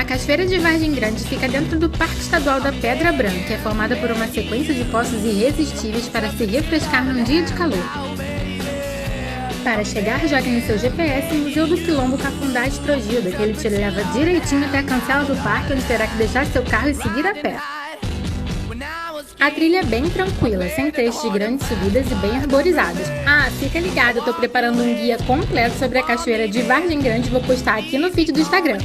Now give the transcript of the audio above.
Cachoeira de Vargem Grande fica dentro do Parque Estadual da Pedra Branca, é formada por uma sequência de poços irresistíveis para se refrescar num dia de calor. Para chegar, jogue no seu GPS Museu do Quilombo Cafundá Estrogilda, que ele te leva direitinho até a cancela do parque, onde terá que deixar seu carro e seguir a pé. A trilha é bem tranquila, sem trechos de grandes subidas e bem arborizados. Ah, fica ligado, eu tô preparando um guia completo sobre a Cachoeira de Vargem Grande e vou postar aqui no feed do Instagram.